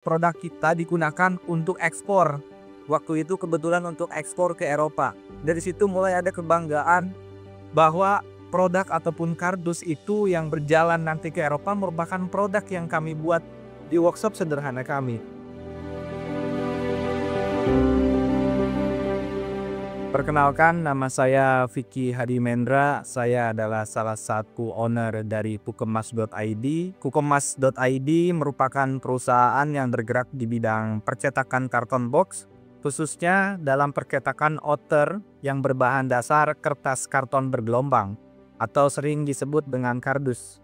produk kita digunakan untuk ekspor. Waktu itu kebetulan untuk ekspor ke Eropa. Dari situ mulai ada kebanggaan bahwa produk ataupun kardus itu yang berjalan nanti ke Eropa merupakan produk yang kami buat di workshop sederhana kami. Perkenalkan, nama saya Vicky Hadimendra. Saya adalah salah satu owner dari Kukemas.id. Kukemas.id merupakan perusahaan yang bergerak di bidang percetakan karton box, khususnya dalam percetakan outer yang berbahan dasar kertas karton bergelombang atau sering disebut dengan kardus.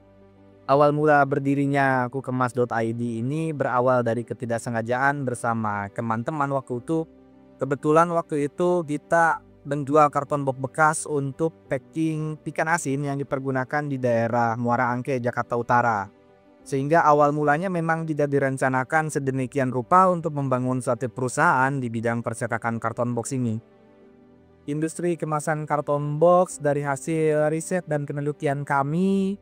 Awal mula berdirinya Kukemas.id ini berawal dari ketidaksengajaan bersama teman-teman waktu itu. Kebetulan waktu itu kita menjual karton box bekas untuk packing ikan asin yang dipergunakan di daerah Muara Angke, Jakarta Utara. Sehingga awal mulanya memang tidak direncanakan sedemikian rupa untuk membangun suatu perusahaan di bidang percetakan karton box ini. Industri kemasan karton box dari hasil riset dan penelitian kami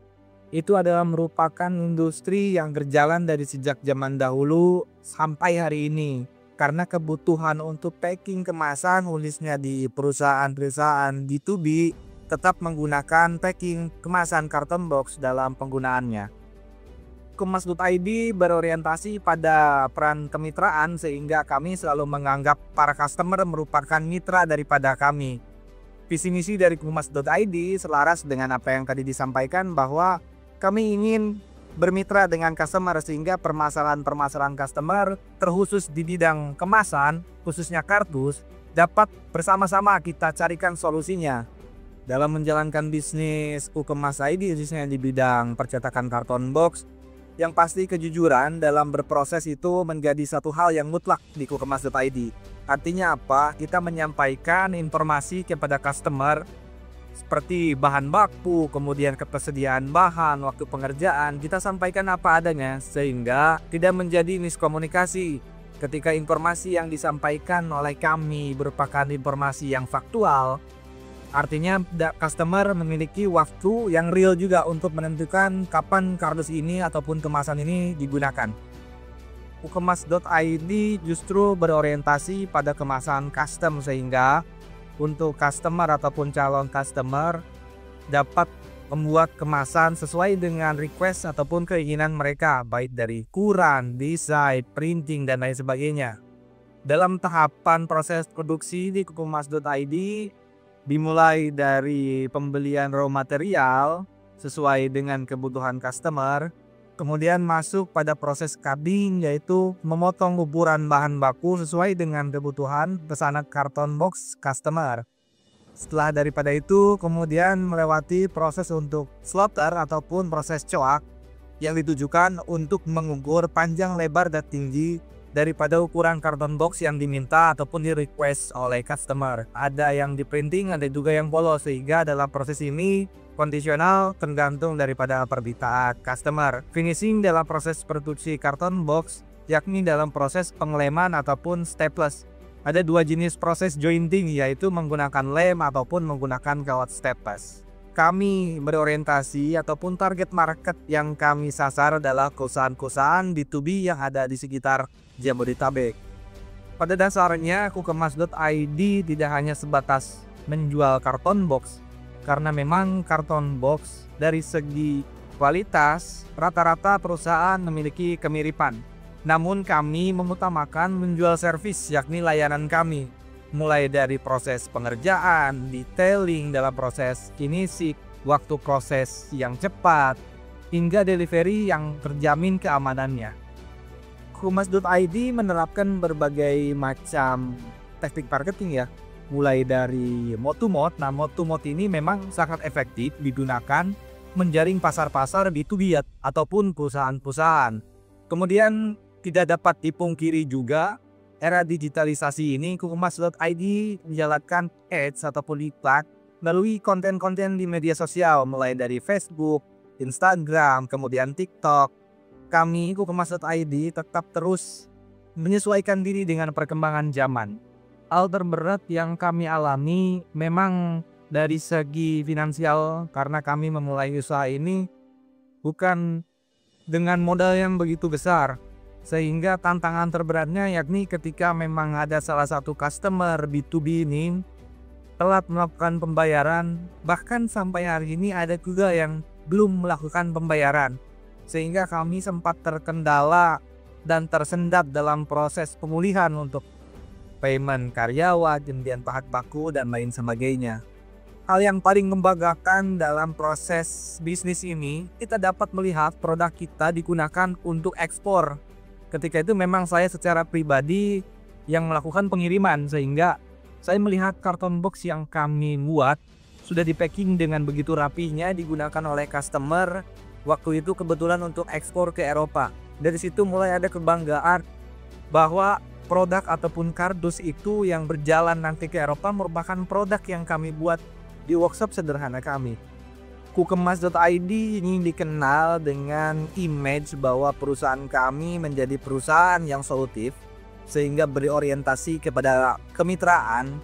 itu adalah merupakan industri yang berjalan dari sejak zaman dahulu sampai hari ini. Karena kebutuhan untuk packing kemasan khususnya di perusahaan-perusahaan B2B tetap menggunakan packing kemasan karton box dalam penggunaannya. Kukemas.id berorientasi pada peran kemitraan sehingga kami selalu menganggap para customer merupakan mitra daripada kami. Visi misi dari Kukemas.id selaras dengan apa yang tadi disampaikan bahwa kami ingin bermitra dengan customer sehingga permasalahan-permasalahan customer terkhusus di bidang kemasan, khususnya kardus, dapat bersama-sama kita carikan solusinya. Dalam menjalankan bisnis Kukemas.id khususnya di bidang percetakan karton box, yang pasti kejujuran dalam berproses itu menjadi satu hal yang mutlak di Kukemas.id. Artinya apa? Kita menyampaikan informasi kepada customer seperti bahan baku, kemudian ketersediaan bahan, waktu pengerjaan, kita sampaikan apa adanya sehingga tidak menjadi miskomunikasi. Ketika informasi yang disampaikan oleh kami merupakan informasi yang faktual, artinya customer memiliki waktu yang real juga untuk menentukan kapan kardus ini ataupun kemasan ini digunakan. Kukemas.id justru berorientasi pada kemasan custom sehingga untuk customer ataupun calon customer dapat membuat kemasan sesuai dengan request ataupun keinginan mereka, baik dari ukuran, desain, printing, dan lain sebagainya. Dalam tahapan proses produksi di Kukemas.id dimulai dari pembelian raw material sesuai dengan kebutuhan customer, kemudian masuk pada proses cutting yaitu memotong ukuran bahan baku sesuai dengan kebutuhan pesanan karton box customer. Setelah daripada itu kemudian melewati proses untuk slaughter ataupun proses coak yang ditujukan untuk mengukur panjang, lebar, dan tinggi daripada ukuran karton box yang diminta ataupun di request oleh customer. Ada yang di printing, ada juga yang polos, sehingga dalam proses ini kondisional tergantung daripada permintaan customer. Finishing dalam proses produksi karton box yakni dalam proses pengeleman ataupun staples. Ada dua jenis proses jointing, yaitu menggunakan lem ataupun menggunakan kawat staples. Kami berorientasi ataupun target market yang kami sasar adalah perusahaan-perusahaan B2B yang ada di sekitar Jabodetabek. Pada dasarnya Kukemas.id tidak hanya sebatas menjual karton box, karena memang karton box dari segi kualitas rata-rata perusahaan memiliki kemiripan. Namun kami mengutamakan menjual servis yakni layanan kami. Mulai dari proses pengerjaan, detailing dalam proses finishing, waktu proses yang cepat, hingga delivery yang terjamin keamanannya. Kukemas.id menerapkan berbagai macam teknik marketing ya. Mulai dari mode to mode. Nah, mode to mode ini memang sangat efektif digunakan menjaring pasar-pasar B2B ataupun perusahaan-perusahaan. Kemudian tidak dapat dipungkiri juga era digitalisasi ini Kukemas.id menjalankan ads ataupun iklan melalui konten-konten di media sosial mulai dari Facebook, Instagram, kemudian TikTok. Kami Kukemas.id tetap terus menyesuaikan diri dengan perkembangan zaman. Hal terberat yang kami alami memang dari segi finansial karena kami memulai usaha ini bukan dengan modal yang begitu besar. Sehingga tantangan terberatnya yakni ketika memang ada salah satu customer B2B ini telat melakukan pembayaran, bahkan sampai hari ini ada juga yang belum melakukan pembayaran. Sehingga kami sempat terkendala dan tersendat dalam proses pemulihan untuk payment karyawan, kemudian bahan baku, dan lain sebagainya. Hal yang paling membanggakan dalam proses bisnis ini, kita dapat melihat produk kita digunakan untuk ekspor. Ketika itu memang saya secara pribadi yang melakukan pengiriman, sehingga saya melihat karton box yang kami buat sudah di packing dengan begitu rapinya, digunakan oleh customer. Waktu itu kebetulan untuk ekspor ke Eropa. Dari situ mulai ada kebanggaan bahwa produk ataupun kardus itu yang berjalan nanti ke Eropa merupakan produk yang kami buat di workshop sederhana kami. Kukemas.id ini dikenal dengan image bahwa perusahaan kami menjadi perusahaan yang solutif, sehingga berorientasi kepada kemitraan.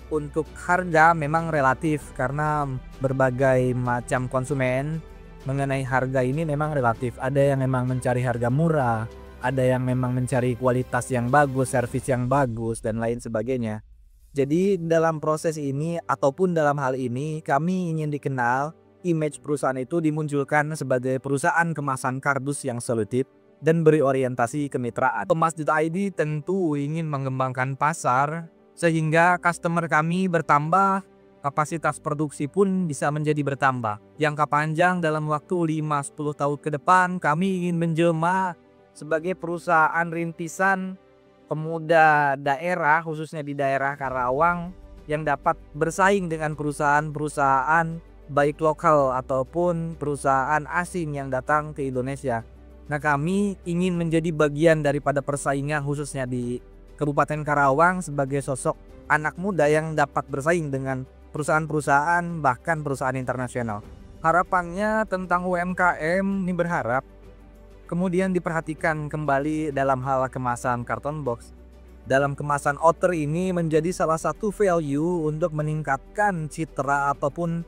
Untuk harga memang relatif karena berbagai macam konsumen mengenai harga ini memang relatif. Ada yang memang mencari harga murah, ada yang memang mencari kualitas yang bagus, servis yang bagus, dan lain sebagainya. Jadi dalam proses ini ataupun dalam hal ini kami ingin dikenal, image perusahaan itu dimunculkan sebagai perusahaan kemasan kardus yang solutif dan berorientasi kemitraan. Kukemas.id tentu ingin mengembangkan pasar sehingga customer kami bertambah, kapasitas produksi pun bisa menjadi bertambah. Jangka panjang dalam waktu 5-10 tahun ke depan kami ingin menjelma sebagai perusahaan rintisan pemuda daerah, khususnya di daerah Karawang, yang dapat bersaing dengan perusahaan-perusahaan baik lokal ataupun perusahaan asing yang datang ke Indonesia. Nah, kami ingin menjadi bagian daripada persaingan khususnya di Kabupaten Karawang sebagai sosok anak muda yang dapat bersaing dengan perusahaan-perusahaan bahkan perusahaan internasional. Harapannya tentang UMKM ini berharap kemudian diperhatikan kembali dalam hal kemasan karton box. Dalam kemasan outer ini menjadi salah satu value untuk meningkatkan citra ataupun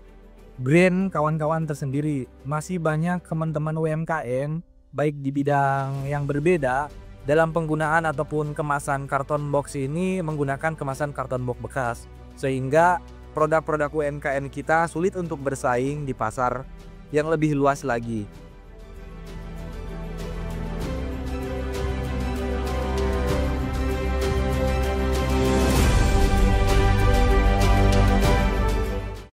brand kawan-kawan tersendiri. Masih banyak teman-teman UMKM baik di bidang yang berbeda dalam penggunaan ataupun kemasan karton box ini menggunakan kemasan karton box bekas. Sehingga produk-produk UMKM kita sulit untuk bersaing di pasar yang lebih luas lagi.